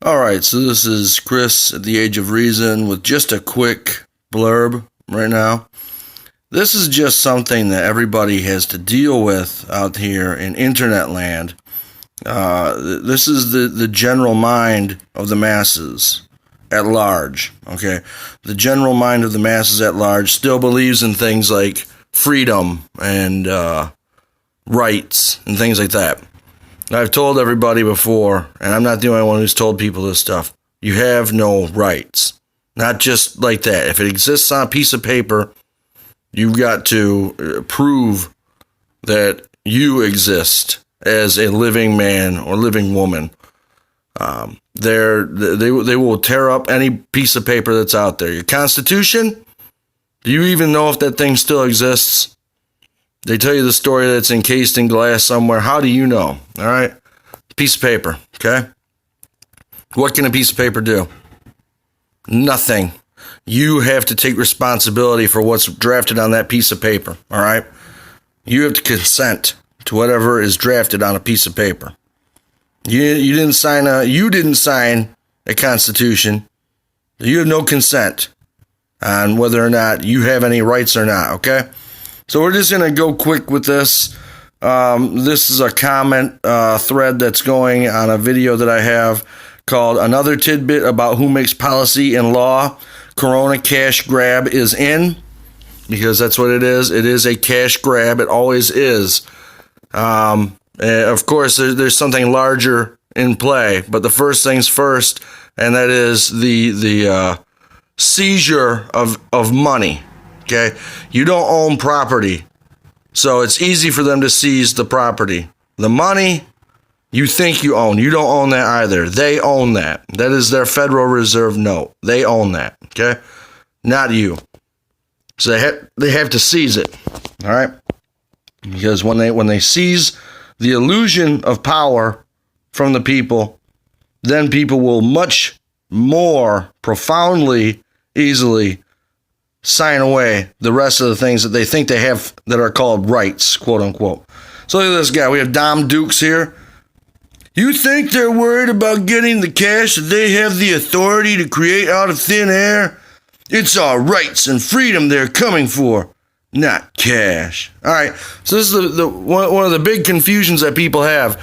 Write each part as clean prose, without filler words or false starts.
All right, so this is Chris at the Age of Reason with just a quick blurb right now. This is just something that everybody has to deal with out here in internet land. This is the general mind of the masses at large, okay? The general mind of the masses at large still believes in things like freedom and rights and things like that. I've told everybody before, and I'm not the only one who's told people this stuff, you have no rights. Not just like that. If it exists on a piece of paper, you've got to prove that you exist as a living man or living woman. They will tear up any piece of paper that's out there. Your Constitution, do you even know if that thing still exists? They tell you the story that's encased in glass somewhere. How do you know? All right? Piece of paper, okay? What can a piece of paper do? Nothing. You have to take responsibility for what's drafted on that piece of paper, all right? You have to consent to whatever is drafted on a piece of paper. You didn't sign a constitution. You have no consent on whether or not you have any rights or not, okay? So we're just going to go quick with this. This is a comment thread that's going on a video that I have called Another Tidbit About Who Makes Policy and Law. Corona cash grab is in, because that's what it is. It is a cash grab. It always is. Of course, there's something larger in play, but the first things first, and that is the seizure of money. Okay, you don't own property, so it's easy for them to seize the property. The money you think you own, you don't own that either. They own that. That is their Federal Reserve note. They own that. Okay, not you. So they have to seize it. All right, because when they seize the illusion of power from the people, then people will much more profoundly, easily sign away the rest of the things that they think they have that are called rights, quote unquote. So look at this guy. We have Dom Dukes here. You think they're worried about getting the cash that they have the authority to create out of thin air? It's our rights and freedom they're coming for, not cash. All right. So this is one of the big confusions that people have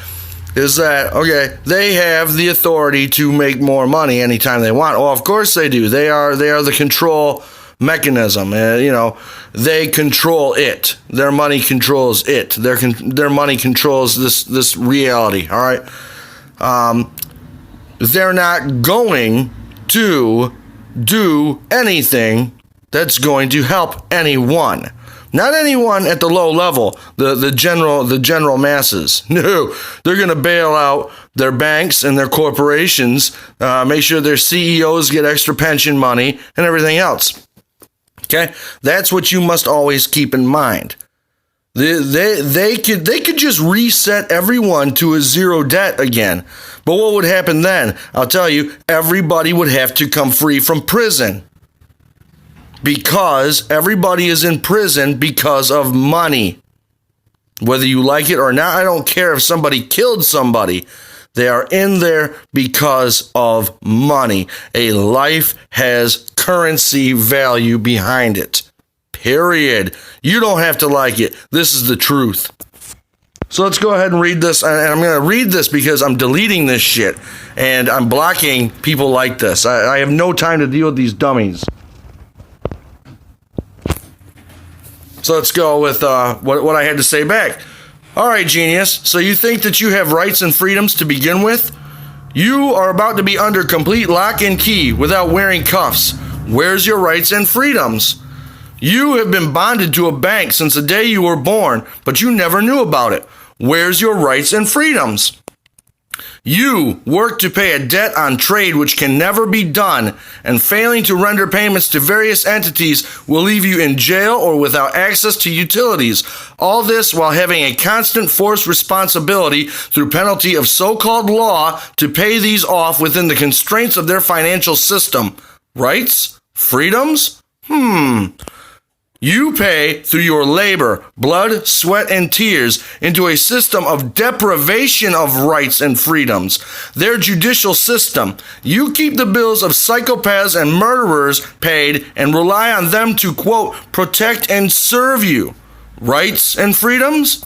is that, okay, they have the authority to make more money anytime they want. Well, of course they do. They are the control mechanism. They control it. Their money controls it. Their money controls this reality. All right. They're not going to do anything that's going to help anyone. Not anyone at the low level, the general masses. No, they're going to bail out their banks and their corporations, make sure their CEOs get extra pension money and everything else. Okay, that's what you must always keep in mind. They could just reset everyone to a zero debt again. But what would happen then? I'll tell you, everybody would have to come free from prison. Because everybody is in prison because of money. Whether you like it or not, I don't care if somebody killed somebody. They are in there because of money. A life has currency value behind it. Period. You don't have to like it. This is the truth. So let's go ahead and read this. And I'm going to read this because I'm deleting this shit. And I'm blocking people like this. I have no time to deal with these dummies. So let's go with what I had to say back. All right, genius. So you think that you have rights and freedoms to begin with? You are about to be under complete lock and key without wearing cuffs. Where's your rights and freedoms? You have been bonded to a bank since the day you were born, but you never knew about it. Where's your rights and freedoms? You work to pay a debt on trade which can never be done, and failing to render payments to various entities will leave you in jail or without access to utilities. All this while having a constant forced responsibility through penalty of so-called law to pay these off within the constraints of their financial system. Rights? Freedoms? You pay through your labor, blood, sweat, and tears into a system of deprivation of rights and freedoms. Their judicial system. You keep the bills of psychopaths and murderers paid and rely on them to, quote, protect and serve you. Rights and freedoms?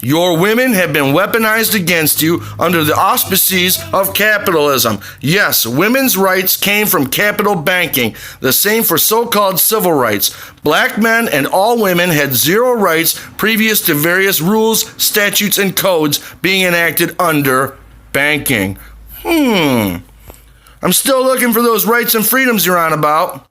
Your women have been weaponized against you under the auspices of capitalism. Yes, women's rights came from capital banking. The same for so-called civil rights. Black men and all women had zero rights previous to various rules, statutes, and codes being enacted under banking. I'm still looking for those rights and freedoms you're on about.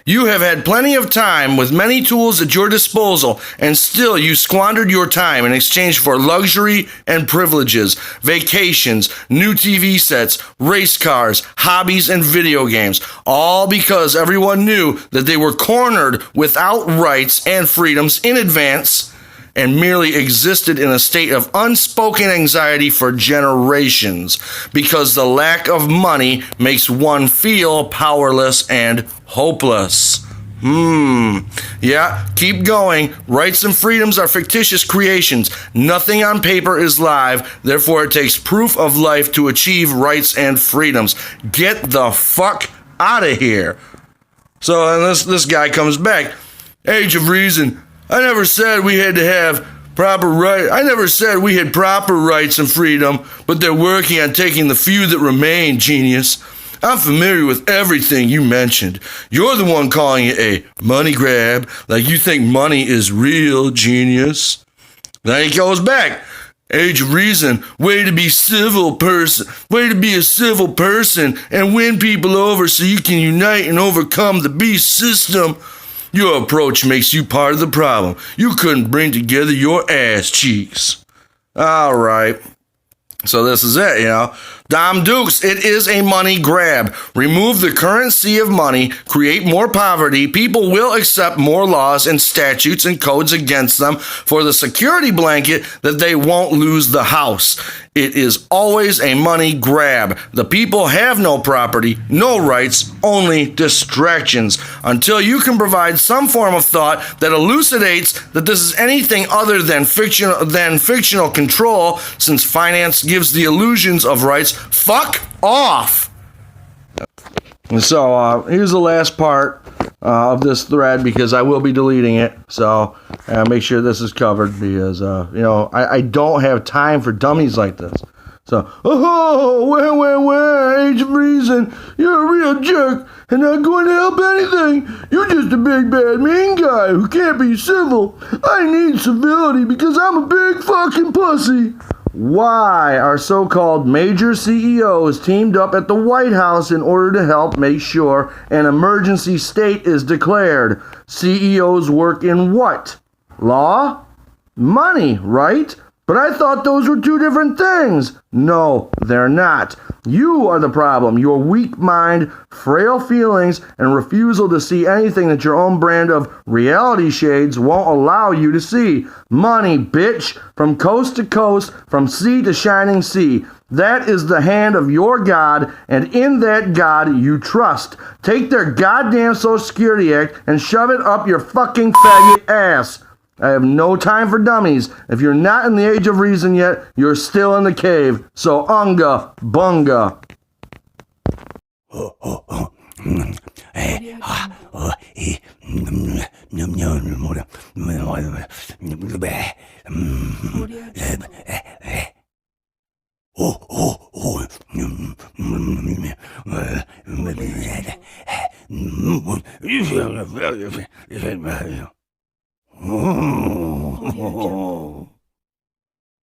You have had plenty of time with many tools at your disposal, and still you squandered your time in exchange for luxury and privileges, vacations, new TV sets, race cars, hobbies, and video games, all because everyone knew that they were cornered without rights and freedoms in advance and merely existed in a state of unspoken anxiety for generations, because the lack of money makes one feel powerless and hopeless. Yeah, keep going. Rights and freedoms are fictitious creations. Nothing on paper is live. Therefore, it takes proof of life to achieve rights and freedoms. Get the fuck out of here. So, and this guy comes back. Age of Reason. I never said we had to have proper right. I never said we had proper rights and freedom, but they're working on taking the few that remain, genius. I'm familiar with everything you mentioned. You're the one calling it a money grab, like you think money is real, genius. Then he goes back. Age of Reason, way to be civil person, way to be a civil person and win people over so you can unite and overcome the beast system. Your approach makes you part of the problem. You couldn't bring together your ass cheeks. All right. So this is it, Dom Dukes, it is a money grab. Remove the currency of money, create more poverty. People will accept more laws and statutes and codes against them for the security blanket that they won't lose the house. It is always a money grab. The people have no property, no rights, only distractions. Until you can provide some form of thought that elucidates that this is anything other than fictional control, since finance gives the illusions of rights, fuck off. And so here's the last part of this thread, because I will be deleting it. So make sure this is covered, because I don't have time for dummies like this. So, Age of Reason, you're a real jerk and not going to help anything. You're just a big bad mean guy who can't be civil. I need civility because I'm a big fucking pussy. Why are so-called major CEOs teamed up at the White House in order to help make sure an emergency state is declared? CEOs work in what? Law? Money, right? But I thought those were two different things. No, they're not. You are the problem. Your weak mind, frail feelings, and refusal to see anything that your own brand of reality shades won't allow you to see. Money, bitch, from coast to coast, from sea to shining sea. That is the hand of your God, and in that God you trust. Take their goddamn Social Security Act and shove it up your fucking faggot ass. I have no time for dummies. If you're not in the age of reason yet, you're still in the cave. So unga bunga. Oh.